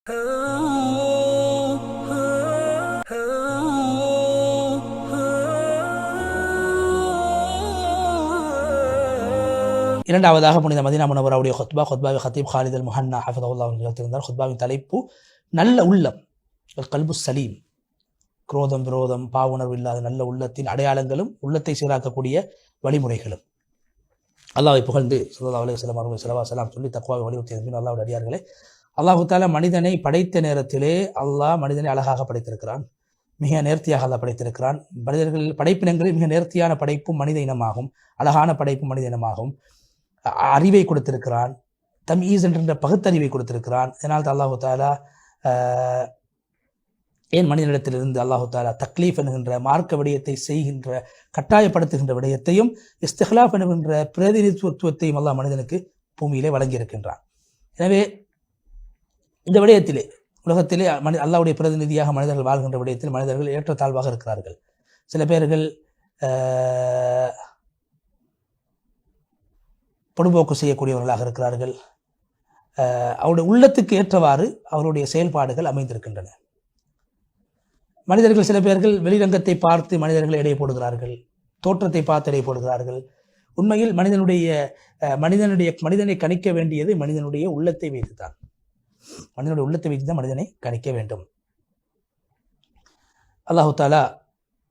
இரண்டாவதாக புனித Medina முனவராவுடைய ஹுத்பாவை ஹத்தீப் Khalid அல் முஹன்னா ஹஃபிதஹுல்லாஹ் நிகழ்த்தியிருந்தார். ஹுத்பாவின் தலைப்பு நல்ல உள்ளம், கல்பு சலீம், குரோதம் விரோதம் பாவுணர்வு இல்லாத நல்ல உள்ளத்தின் அடையாளங்களும் உள்ளத்தை சீராக்கக்கூடிய வழிமுறைகளும். அல்லாஹ்வை புகழ்ந்து ஸல்லல்லாஹு அலைஹி வஸல்லம் அவர்கள் ஸலவாத் ஸலாம் சொல்லி தக்வாவை வலியுறுத்திய அல்லாஹ்வுடைய அடியார்களே, அல்லாஹ் தஆலா மனிதனை படைத்த நேரத்திலே அல்லாஹ் மனிதனை அழகாக படைத்திருக்கிறான், மிக நேர்த்தியாக அல்லாஹ் படைத்திருக்கிறான். மனிதர்கள் படைப்பினங்களில் மிக நேர்த்தியான படைப்பும் மனித இனமாகும், அழகான படைப்பும் மனித இனமாகும். அறிவை கொடுத்திருக்கிறான், தம்ஈஸ் என்ற பகுத்தறிவை கொடுத்திருக்கிறான். இதனால் அல்லாஹு தாலா ஏன் மனிதனிடத்திலிருந்து அல்லாஹு தாலா தக்லீஃப் என்கின்ற மார்க்க விடயத்தை செய்கின்ற கட்டாயப்படுத்துகின்ற விடயத்தையும் இஸ்திஹ்லாஃப் என்கின்ற பிரதிநிதித்துவத்தையும் அல்லாஹ் மனிதனுக்கு பூமியிலே வழங்கியிருக்கின்றான். எனவே இந்த விடயத்திலே உலகத்திலே அல்லாஹ்வுடைய பிரதிநிதியாக மனிதர்கள் வாழ்கின்ற விடயத்தில் மனிதர்கள் ஏற்றத்தாழ்வாக இருக்கிறார்கள். சில பேர்கள் பொடுபோக்கு செய்யக்கூடியவர்களாக இருக்கிறார்கள். அவருடைய உள்ளத்துக்கு ஏற்றவாறு அவருடைய செயல்பாடுகள் அமைந்திருக்கின்றன. மனிதர்கள் சில பேர்கள் வெளிரங்கத்தை பார்த்து மனிதர்களை எடை போடுகிறார்கள், தோற்றத்தை பார்த்து எடை போடுகிறார்கள். உண்மையில் மனிதனை கணிக்க வேண்டியது மனிதனுடைய உள்ளத்தை வைத்துத்தான். மனிதனுடைய உள்ளத்தை வைத்துதான் மனிதனை கணிக்க வேண்டும். அல்லாஹு தாலா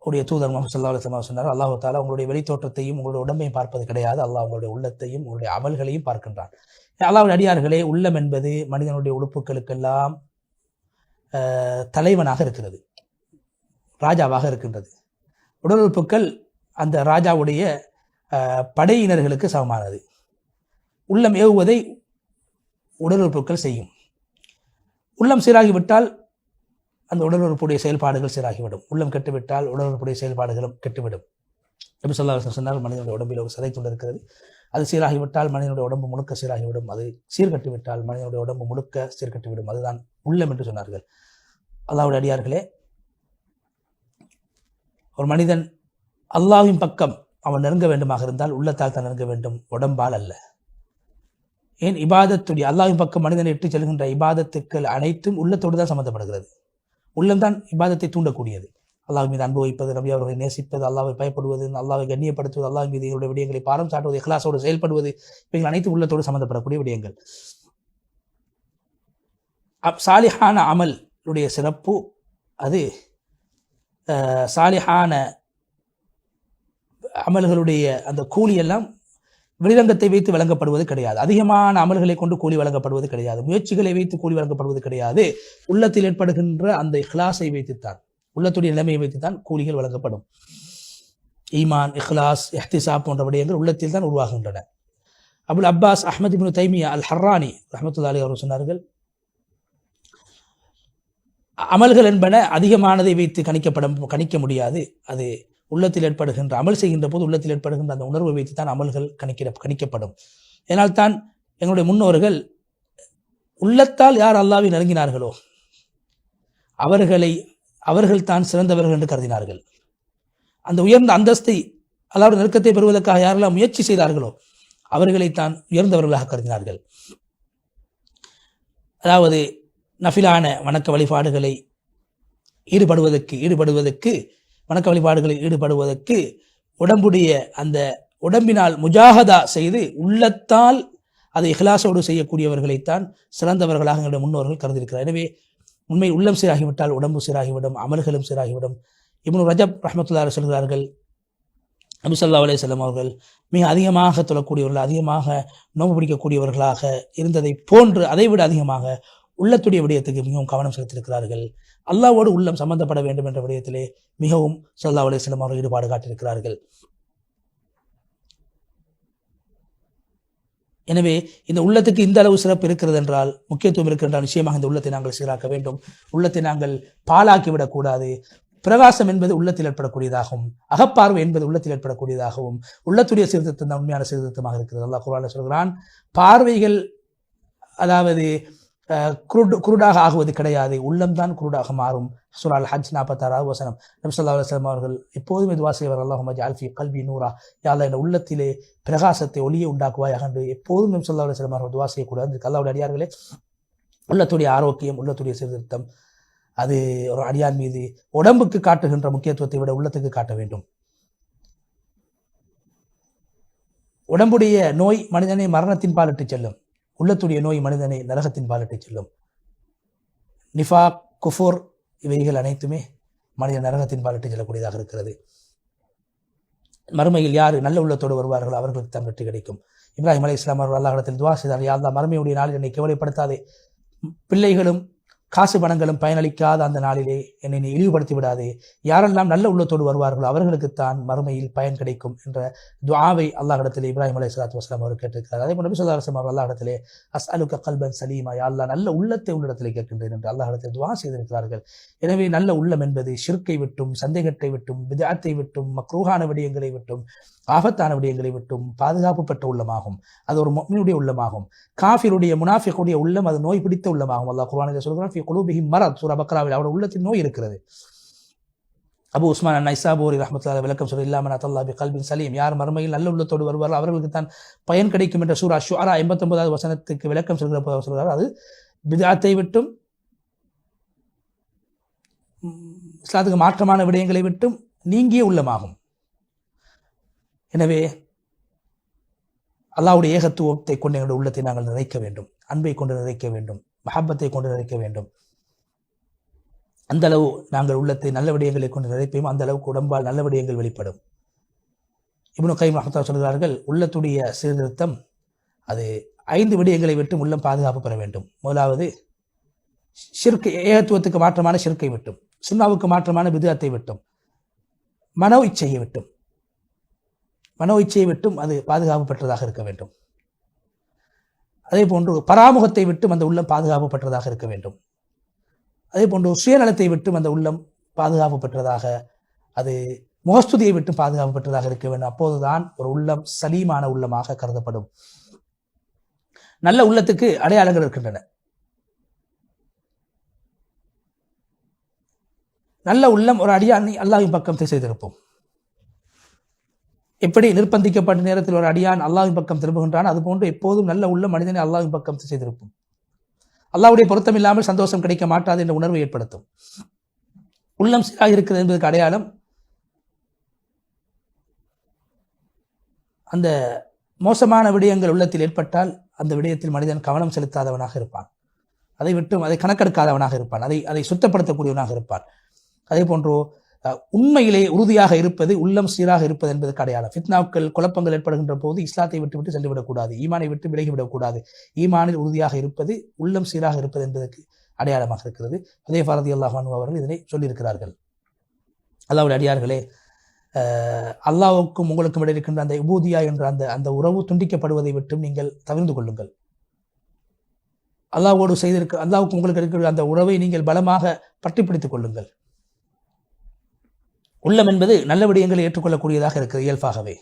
உடைய தூதர் முஹம்மது ஸல்லல்லாஹு அலைஹி வஸல்லம் சொன்னார், அல்லாஹு தாலா உங்களுடைய வெளித்தோற்றத்தையும் உங்களுடைய உடம்பையும் பார்ப்பது கிடையாது, அல்லாஹ் உங்களுடைய உள்ளத்தையும் உங்களுடைய அமல்களையும் பார்க்கின்றான். அல்லாஹ்வுடைய அடியார்களே, உள்ளம் என்பது மனிதனுடைய உறுப்புகளுக்கெல்லாம் தலைவனாக இருக்கிறது, ராஜாவாக இருக்கின்றது. உடல் உறுப்புகள் அந்த ராஜாவுடைய படையினர்களுக்கு சமமானது. உள்ளம் ஏவுவதை உடல் உறுப்புகள் செய்யும். உள்ளம் சீராகிவிட்டால் அந்த உடல் உறுப்புடைய செயல்பாடுகள் சீராகிவிடும். உள்ளம் கெட்டுவிட்டால் உடல் உறுப்புடைய செயல்பாடுகளும் கெட்டுவிடும். நபி ஸல்லல்லாஹு அலைஹி வஸல்லம் சொன்னார், மனிதனுடைய உடம்பில் ஒரு சதை துண்டு இருக்கிறது, அது சீராகிவிட்டால் மனிதனுடைய உடம்பு முழுக்க சீராகிவிடும், அது சீர்கட்டுவிட்டால் மனிதனுடைய உடம்பு முழுக்க சீர்கட்டுவிடும், அதுதான் உள்ளம் என்று சொன்னார்கள். அல்லாஹ்வுடைய அடியார்களே, ஒரு மனிதன் அல்லாஹ்வின் பக்கம் அவன் நெருங்க வேண்டுமாக இருந்தால் உள்ளத்தால் தான் நெருங்க வேண்டும், உடம்பால் அல்ல. ஏன் இபாதத்துடைய அல்லாஹ்வின் பக்கம் மனிதனை இட்டு செல்கின்ற இபாதத்துக்கள் அனைத்தும் உள்ளத்தோடு தான் சம்பந்தப்படுகிறது. உள்ளம்தான் இபாதத்தை தூண்டக்கூடியது. அல்லாஹ் மீது அன்பு வைப்பது, நபி அவர்களை நேசிப்பது, அல்லாஹ்வை பயப்படுவது, அல்லாஹ்வை கண்ணியப்படுத்துவது, அல்லாஹ் மீது இவருடைய விடயங்களை பாரம் சாட்டுவது, இஹ்லாஸோடு செயல்படுவது, இவைகள் அனைத்தும் உள்ளத்தோடு சம்பந்தப்படக்கூடிய விடயங்கள். சாலிஹான அமலுடைய சிறப்பு அது சாலிஹான அமல்களுடைய அந்த கூலி எல்லாம் வெளிரங்கத்தை வைத்து வழங்கப்படுவது கிடையாது. அதிகமான அமல்களை கொண்டு கூலி வழங்கப்படுவது கிடையாது. முயற்சிகளை வைத்து கூலி வழங்கப்படுவது கிடையாது. உள்ளத்தில் ஏற்படுகின்ற அந்த இஹ்லாஸை வைத்துத்தான், உள்ளத்துடைய நிலைமையை வைத்துத்தான் கூலிகள் வழங்கப்படும். ஈமான், இஹ்லாஸ், இஹ்திசாப் போன்ற விடயங்கள் உள்ளத்தில் தான் உருவாகின்றன. அபுல் அப்பாஸ் அஹ்மத் இப்னு தைமியா அல் ஹர்ரானி ரஹ்மத்துல்லாஹி அலைஹி அவர்கள் சொன்னார்கள், அமல்கள் என்பன அதிகமானதை வைத்து கணிக்க முடியாது. அது உள்ளத்தில் ஏற்படுகின்ற அமல் செய்கின்ற போது உள்ளத்தில் ஏற்படுகின்ற அந்த உணர்வை வைத்து தான் அமல்கள் கணிக்கப்படும். இதனால் தான் எங்களுடைய முன்னோர்கள் உள்ளத்தால் யார் அல்லாஹ்வை நெருங்கினார்களோ அவர்கள் தான் சிறந்தவர்கள் என்று கருதினார்கள். அந்த உயர்ந்த அந்தஸ்தை அல்லாஹ்வுடைய நெருக்கத்தை பெறுவதற்காக யாரெல்லாம் முயற்சி செய்தார்களோ அவர்களைத்தான் உயர்ந்தவர்களாக கருதினார்கள். அதாவது நஃபிலான வணக்க வழிபாடுகளை ஈடுபடுவதற்கு உடம்புடைய அந்த உடம்பினால் முஜாஹதா செய்து உள்ளத்தால் அதை இஹ்லாஸோடு செய்யக்கூடியவர்களைத்தான் சிறந்தவர்களாக எங்களுடைய முன்னோர்கள் கருதியிருக்கிறார். எனவே உண்மை உள்ளம் சீராகிவிட்டால் உடம்பு சீராகிவிடும், அமல்களும் சீராகிவிடும். இப்னு ரஜப் ரஹ்மத்துல்லாஹி சொல்கிறார்கள், நபி ஸல்லல்லாஹு அலைஹி வஸல்லம் அவர்கள் மிக அதிகமாக தொழக்கூடியவர்கள், அதிகமாக நோன்பு பிடிக்கக்கூடியவர்களாக இருந்ததை போன்று அதைவிட அதிகமாக உள்ளத்துடைய விடயத்துக்கு மிகவும் கவனம் செலுத்தியிருக்கிறார்கள். அல்லாஹ்வோடு உள்ளம் சம்பந்தப்பட வேண்டும் என்ற விடயத்திலே மிகவும் ஸல்லல்லாஹு அலைஹி வஸல்லம் அவர்கள் ஈடுபாடு காட்டியிருக்கிறார்கள். எனவே இந்த உள்ளத்துக்கு இந்த அளவு சிறப்பு இருக்கிறது என்றால், முக்கியத்துவம் இருக்கின்ற நிச்சயமாக இந்த உள்ளத்தை நாங்கள் சீராக்க வேண்டும். உள்ளத்தை நாங்கள் பாழாக்கிவிடக்கூடாது. பிரகாசம் என்பது உள்ளத்தில் ஏற்படக்கூடியதாகவும், அகப்பார்வை என்பது உள்ளத்தில் ஏற்படக்கூடியதாகவும், உள்ளத்துடைய சீர்திருத்தம் தான் உண்மையான சீர்திருத்தமாக இருக்கிறது. அல்லாஹ் குர்ஆனில் சொல்கிறான், பார்வைகள் அதாவது குருடாக ஆகுவது கிடையாது, உள்ளம்தான் குருடாக மாறும். சூரா அல் ஹஜ் 46வது வசனம். நபி ஸல்லல்லாஹு அலைஹி வஸல்லம் அவர்கள் எப்போதுமே துஆ செய்வார், அல்லாஹும்ம ஜஅல் ஃபீ கல்பி நூரா, யா அல்லாஹ் என் உள்ளத்திலே பிரகாசத்தை ஒளியை உண்டாக்குவாயாக என்று எப்போதும் நபி ஸல்லல்லாஹு அலைஹி வஸல்லம் அவர்கள் துஆ செய்யக்கூடாது. அல்லாஹ்வுடைய அடியார்களே, உள்ளத்துடைய ஆரோக்கியம், உள்ளத்துடைய சீர்திருத்தம் அது ஒரு அடியான் மீது உடம்புக்கு காட்டுகின்ற முக்கியத்துவத்தை விட உள்ளத்துக்கு காட்ட வேண்டும். உடம்புடைய நோய் மனிதனை மரணத்தின் பால் இட்டுச் செல்லும், உள்ளத்துடைய நோய் மனிதனை நரகத்தின் பால் இட்டுச் செல்லும். நிஃபாக், குஃபுர் இவைகள் அனைத்துமே மனித நரகத்தின் பால் இட்டுச் செல்லக்கூடியதாக இருக்கிறது. மறுமையில் யார் நல்ல உள்ளத்தோடு வருவார்களோ அவர்களுக்கு தான் வெற்றி கிடைக்கும். இப்ராஹிம் அலைஹிஸ்ஸலாம் அவர்கள் அல்லாஹ்விடத்தில் துஆ செய்தார், யா அல்லாஹ் மறுமையுடைய நாளில் என்னை கேவலைப்படுத்தாதே, பிள்ளைகளும் காசு பணங்களும் பயனளிக்காத அந்த நாளிலே என்னை நீ இழிவுபடுத்தி விடாதே, யாரெல்லாம் நல்ல உள்ளத்தோடு வருவார்களோ அவர்களுக்குத்தான் மறுமையில் பயன் கிடைக்கும் என்ற துஆவை அல்லாஹ்விடத்திலே இப்ராஹிம் அலைஹிஸ்ஸலாத்து வஸலாம் அவர்கள் கேட்டிருக்கிறார். அதே போல நபி ஸல்லல்லாஹு அலைஹி வஸல்லம் அவர்கள் அல்லாஹ்விடத்திலே அஸ்அலுக கல்பன் சலீமா, யா அல்லாஹ் நல்ல உள்ளத்தை உள்ளிடத்திலே கேட்கின்றேன் என்று அல்லாஹ்விடத்தில் துஆ செய்திருக்கிறார்கள். எனவே நல்ல உள்ளம் என்பது ஷிர்க்கை விட்டும், சந்தேகத்தை விட்டும், பித்அத்தை விட்டும், மக்ரூஹான விடயங்களை விட்டும், ஆபத்தான விடயங்களை விட்டும் பாதுகாப்பு பெற்ற உள்ளமாகும். அது ஒரு முஃமினுடைய உள்ளமாகும். காஃபிருடைய, முனாஃபிக்குடைய உள்ளம் அது நோய் பிடித்த உள்ளமாகும். அல்லாஹ் குர்ஆனில் சொல்கிறான், ஃபீ குலூபிஹிம் மரத், சூரா பக்ராவில் அவருடைய உள்ளத்தில் நோய் இருக்கிறது. அபு உஸ்மான் அன்-நைசாபூரி ரஹ்மத்துல்லாஹி விளக்கம் சொல்ல, இல்லா மன் அத்தல்லாஹ் பிகல்பின் சலீம், யார் மறுமையில் நல்ல உள்ளத்தோடு வருவார்கள் அவர்களுக்கு தான் பயன் கிடைக்கும் என்ற சூரா ஷுஆரா 89வது வசனத்துக்கு விளக்கம் சொல்கிற போது சொல்கிறார், அது பித்அத்தை விட்டும் இஸ்லாத்துக்கு மாற்றமான விடயங்களை விட்டும் நீங்கிய உள்ளமாகும். எனவே அல்லாஹ்வுடைய ஏகத்துவத்தை கொண்டு எங்களுடைய உள்ளத்தை நாங்கள் நிறைக்க வேண்டும், அன்பை கொண்டு நிறைக்க வேண்டும், மஹப்பத்தை கொண்டு நிறைக்க வேண்டும். அந்த அளவு நாங்கள் உள்ளத்தை நல்ல விடயங்களை கொண்டு நிறைப்போம், அந்த அளவுக்கு உடம்பால் நல்ல விடயங்கள் வெளிப்படும். இப்னு கைம் ரஹ்மத்துல்லாஹி சொல்கிறார்கள், உள்ளத்துடைய சீர்திருத்தம் அது 5 விடயங்களை விட்டு உள்ளம் பாதுகாப்பு பெற வேண்டும். முதலாவது ஷிர்க், ஏகத்துவத்துக்கு மாற்றமான ஷிர்க்கை விட்டும், சுன்னாவுக்கு மாற்றமான பித்அத்தை விட்டும், மனோ இச்சையை விட்டும், மனோ இச்சையை விட்டும் அது பாதுகாப்பு பெற்றதாக இருக்க வேண்டும். அதே போன்று பராமுகத்தை விட்டும் அந்த உள்ளம் பாதுகாப்பு பெற்றதாக இருக்க வேண்டும். அதே போன்று சுயநலத்தை விட்டும் அந்த உள்ளம் பாதுகாப்பு பெற்றதாக, அது முகஸ்துதியை விட்டும் பாதுகாப்பு பெற்றதாக இருக்க வேண்டும். அப்போதுதான் ஒரு உள்ளம் சலீமான உள்ளமாக கருதப்படும். நல்ல உள்ளத்துக்கு அடையாளங்கள் இருக்கின்றன. நல்ல உள்ளம் ஒரு அடியானை அல்லாஹ்வின் பக்கம் திசை திருப்பும். எப்படி நிர்பந்திக்கப்பட்ட நேரத்தில் ஒரு அடியான் அல்லாஹ்வின் பக்கம் திரும்புகின்றான், அதுபோன்று எப்போதும் நல்ல உள்ள மனிதனை அல்லாஹ்வின் பக்கம் திசை திருப்பும். அல்லாஹ்வுடைய பொருத்தம் இல்லாமல் சந்தோஷம் கிடைக்க மாட்டாது என்ற உணர்வை ஏற்படுத்தும். உள்ளம் சீராக இருக்கிறது என்பதற்கு அடையாளம் அந்த மோசமான விடயங்கள் உள்ளத்தில் ஏற்பட்டால் அந்த விடயத்தில் மனிதன் கவனம் செலுத்தாதவனாக இருப்பான், அதை விட்டும் அதை கணக்கெடுக்காதவனாக இருப்பான், அதை சுத்தப்படுத்தக்கூடியவனாக இருப்பான். அதே போன்று உண்மையிலே உறுதியாக இருப்பது, உள்ளம் சீராக இருப்பது என்பதற்கு அடையாளம். ஃபித்னாக்கள், குழப்பங்கள் ஏற்படுகின்ற போது இஸ்லாத்தை விட்டு சென்றுவிடக்கூடாது, ஈமானை விட்டு விலகிவிடக்கூடாது. ஈமானில் உறுதியாக இருப்பது, உள்ளம் சீராக இருப்பது என்பதற்கு அடையாளமாக இருக்கிறது. ஹுதைஃபா ரலியல்லாஹு அன்ஹு அவர்கள் இதனை சொல்லியிருக்கிறார்கள். அல்லாஹ்வுடைய அடியார்களே, அல்லாஹ்வுக்கும் உங்களுக்கும் இடையே இருக்கின்ற அந்த உபூதியா என்ற அந்த உறவு துண்டிக்கப்படுவதை விட்டும் நீங்கள் தவிர்த்து கொள்ளுங்கள். அல்லாஹ்வோடு அல்லாஹ்வுக்கும் உங்களுக்கு இருக்கிற அந்த உறவை நீங்கள் பலமாக பற்றி பிடித்துக் கொள்ளுங்கள். உள்ளம் என்பது நல்ல விடயங்களை ஏற்றுக்கொள்ளக்கூடியதாக இருக்கிறது இயல்பாகவே.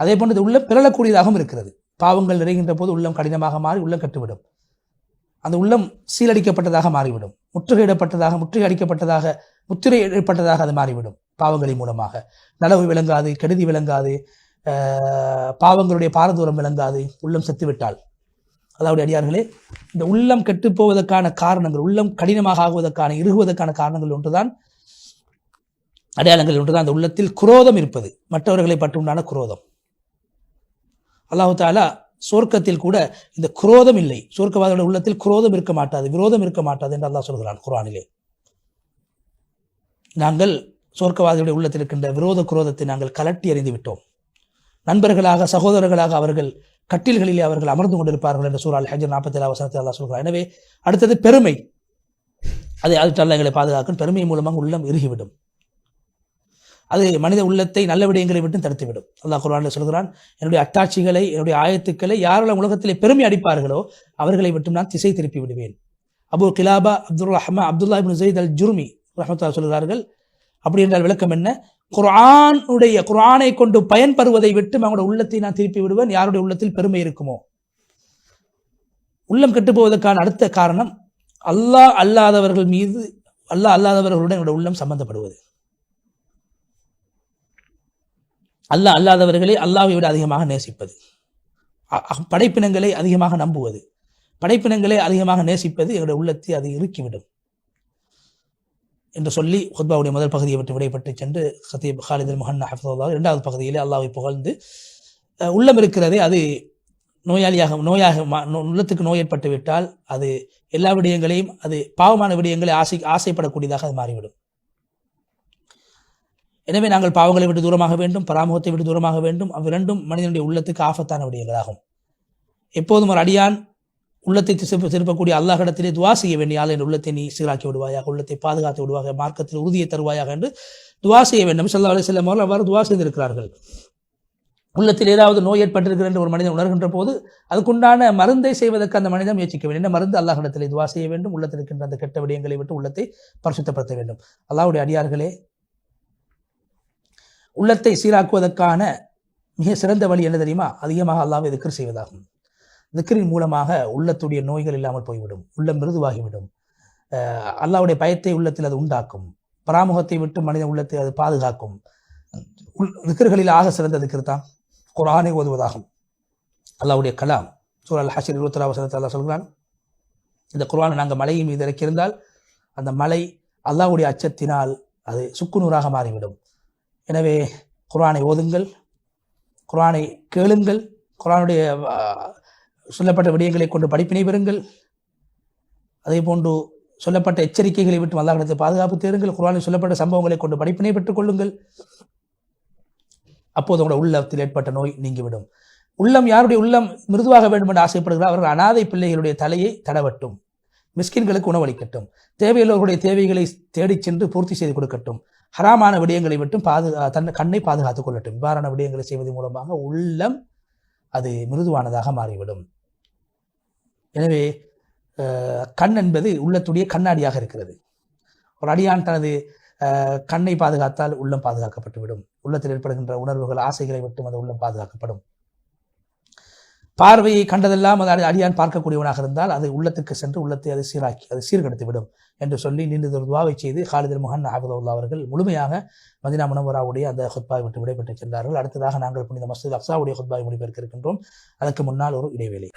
அதே போன்று இது உள்ளம் பிறழக்கூடியதாகவும் இருக்கிறது. பாவங்கள் நிறைகின்ற போது உள்ளம் கடினமாக மாறி உள்ளம் கட்டுவிடும். அந்த உள்ளம் சீலடிக்கப்பட்டதாக மாறிவிடும், முத்திரையிடப்பட்டதாக அது மாறிவிடும். பாவங்களின் மூலமாக நலவு விளங்காது, கெடுதி விளங்காது, பாவங்களுடைய பாரதூரம் விளங்காது, உள்ளம் செத்துவிட்டால். அதாவது அடியார்களே, இந்த உள்ளம் கெட்டுப்போவதற்கான காரணங்கள், உள்ளம் கடினமாக ஆகுவதற்கான, இறுகுவதற்கான காரணங்கள் ஒன்றுதான், அடையாளங்கள் ஒன்றுதான் அந்த உள்ளத்தில் குரோதம் இருப்பது, மற்றவர்களை பற்றி உண்டான குரோதம். அல்லாஹு தஆலா சொர்க்கத்தில் கூட இந்த குரோதம் இல்லை, சொர்க்கவாதிகளுடைய உள்ளத்தில் குரோதம் இருக்க மாட்டாது, விரோதம் இருக்க மாட்டாது என்று அல்லாஹ் சொல்கிறான் குர்ஆனிலே. நாங்கள் சொர்க்கவாதிகளுடைய உள்ளத்தில் இருக்கின்ற விரோத குரோதத்தை நாங்கள் கலட்டி எறிந்து விட்டோம். நண்பர்களாக, சகோதரர்களாக அவர்கள் கட்டில்களிலே அவர்கள் அமர்ந்து கொண்டிருப்பார்கள் என்று சூரா அல்-ஹஜ்ர் 47 வசனத்தில் அல்லாஹ் சொல்கிறார். எனவே அடுத்தது பெருமை, அதை அல்லாஹ் எங்களை பாதுகாக்கும். பெருமை மூலமாக உள்ளம் இறுகிவிடும், அது மனித உள்ளத்தை நல்ல விடயங்களை விட்டு தடுத்துவிடும். அல்லாஹ் குர்ஆனில் சொல்கிறான், என்னுடைய அத்தாட்சிகளை, என்னுடைய ஆயத்துக்களை யாரெல்லாம் உலகத்திலே பெருமை அடிப்பார்களோ அவர்களை விட்டு நான் திசை திருப்பி விடுவேன். அபு கிலாபா அப்துல்லா இப்னு ஸைத் அல் ஜுர்மி ரஹ்மத்துல்லாஹி சொல்கிறார்கள், அப்படி என்றால் விளக்கம் என்ன? குர்ஆனை கொண்டு பயன்பெறுவதை விட்டு அவங்களுடைய உள்ளத்தை நான் திருப்பி விடுவேன் யாருடைய உள்ளத்தில் பெருமை இருக்குமோ. உள்ளம் கெட்டு போவதற்கான அடுத்த காரணம் அல்லாஹ் அல்லாதவர்களுடன் என்னுடைய உள்ளம் சம்பந்தப்படுவது. அல்லாஹ் அல்லாதவர்களை அல்லாஹ்வை விட அதிகமாக நேசிப்பது, படைப்பினங்களை அதிகமாக நம்புவது, படைப்பினங்களை அதிகமாக நேசிப்பது எங்களுடைய உள்ளத்தை அது இறுக்கிவிடும் என்று சொல்லி ஹுத்பாவுடைய முதல் பகுதியை விட்டு விடைபெற்று சென்று ஹத்தீப் ஹாலித் அல் முஹன்னா ஹஃபிதுல்லாஹ் இரண்டாவது பகுதியிலே அல்லாஹ்வை புகழ்ந்து உள்ளம் இருக்கிறதே அது உள்ளத்துக்கு நோய் ஏற்பட்டு விட்டால் அது எல்லா விடயங்களையும் அது பாவமான விடயங்களை ஆசைப்படக்கூடியதாக அது மாறிவிடும். எனவே நாங்கள் பாவங்களை விட்டு தூரமாக வேண்டும், பராமுகத்தை விட்டு தூரமாக வேண்டும். அவ்விரண்டும் மனிதனுடைய உள்ளத்துக்கு ஆபத்தான விடயங்களாகும். எப்போதும் ஒரு அடியான் உள்ளத்தை திருப்பக்கூடிய அல்லாஹ்விடத்திலே துவா செய்ய வேண்டிய என் உள்ளத்தை நீ சீராக்கி விடுவாயாக, உள்ளத்தை பாதுகாத்து விடுவாக, மார்க்கத்தில் உறுதியை தருவாயாக என்று துவா செய்ய வேண்டும். ஸல்லல்லாஹு அலைஹி வஸல்லம் அவர்கள் அவ்வாறு துவா செய்திருக்கிறார்கள். உள்ளத்தில் ஏதாவது நோய் ஏற்பட்டிருக்கிறது என்று ஒரு மனிதன் உணர்கின்ற போது அதுக்குண்டான மருந்தை செய்வதற்கு அந்த மனிதன் முயற்சிக்க வேண்டும். என்ன மருந்து? அல்லாஹ்விடத்திலே துவா செய்ய வேண்டும். உள்ளத்தில் இருக்கின்ற அந்த கெட்ட விடயங்களை விட்டு உள்ளத்தை பரிசுத்தப்படுத்த வேண்டும். அல்லாஹ்வுடைய அடியார்களே, உள்ளத்தை சீராக்குவதற்கான மிக சிறந்த வழி என்ன தெரியுமா? அதிகமாக அல்லாஹ்வை திக்ர் செய்வதாகும். திக்ரின் மூலமாக உள்ளத்துடைய நோய்கள் இல்லாமல் போய்விடும், உள்ளம் மிருதுவாகிவிடும். அல்லாஹ்வுடைய பயத்தை உள்ளத்தில் அது உண்டாக்கும். பராமுகத்தை விட்டு மனித உள்ளத்தை அது பாதுகாக்கும். திக்ர்களில் ஆக சிறந்த திக்ர் தான் குர்ஆனை ஓதுவதாகும். அல்லாஹ்வுடைய கலாம் சூரா அல் ஹஷ்ர் 21ஆம் வசனத்தில் அல்லாஹ் சொல்கிறான், இந்த குர்ஆனை நாங்கள் மலையின் மீது இறக்கியிருந்தால் அந்த மலை அல்லாஹ்வுடைய அச்சத்தினால் அது சுக்குநூறாக மாறிவிடும். எனவே குர்ஆனை ஓதுங்கள், குர்ஆனை கேளுங்கள், குர்ஆனுடைய சொல்லப்பட்ட விடயங்களை கொண்டு படிப்பினை பெறுங்கள். அதே போன்று சொல்லப்பட்ட எச்சரிக்கைகளை விட்டு அல்லாஹ்விடத்தை பாதுகாப்பு தேடுங்கள். குர்ஆனில் சொல்லப்பட்ட சம்பவங்களை கொண்டு படிப்பினை பெற்றுக் கொள்ளுங்கள். அப்போது உங்களுடைய உள்ளத்தில் ஏற்பட்ட நோய் நீங்கிவிடும். உள்ளம் யாருடைய உள்ளம் மிருதுவாக வேண்டும் என்று ஆசைப்படுகிறார் அவர்கள் அனாதை பிள்ளைகளுடைய தலையை தடவட்டும், மிஸ்கின்களுக்கு உணவளிக்கட்டும், தேவையுள்ளவர்களுடைய தேவைகளை தேடிச் சென்று பூர்த்தி செய்து கொடுக்கட்டும், ஹராமான விடயங்களை விட்டும் தன் கண்ணை பாதுகாத்துக் கொள்ளட்டும். இவ்வாறான விடயங்களை செய்வதன் மூலமாக உள்ளம் அது மிருதுவானதாக மாறிவிடும். எனவே கண் என்பது உள்ளத்துடைய கண்ணாடியாக இருக்கிறது. ஒரு அடியான் தனது கண்ணை பாதுகாத்தால் உள்ளம் பாதுகாக்கப்பட்டுவிடும். உள்ளத்தில் ஏற்படுகின்ற உணர்வுகள், ஆசைகளை விட்டும் அந்த உள்ளம் பாதுகாக்கப்படும். பார்வையை கண்டதெல்லாம் அது அடியான் பார்க்கக்கூடியவனாக இருந்தால் அது உள்ளத்துக்கு சென்று உள்ளத்தை அது சீராக்கி அது சீர்கெடுத்து விடும் என்று சொல்லி நீண்ட துவாவை செய்து ஹாலித் அல் முஹன்னா ஹஃபிதுல்லாஹ் அவர்கள் முழுமையாக மதீனா முனவ்வராவுடைய அந்த ஹுத்பாவை விட்டு விடைபெற்று சென்றார்கள். அடுத்ததாக நாங்கள் புனித மஸ்ஜித் அக்ஸாவுடைய ஹுத்பாவை முடிப்பெடுக்க இருக்கின்றோம். அதற்கு முன்னால் ஒரு இடைவேளை.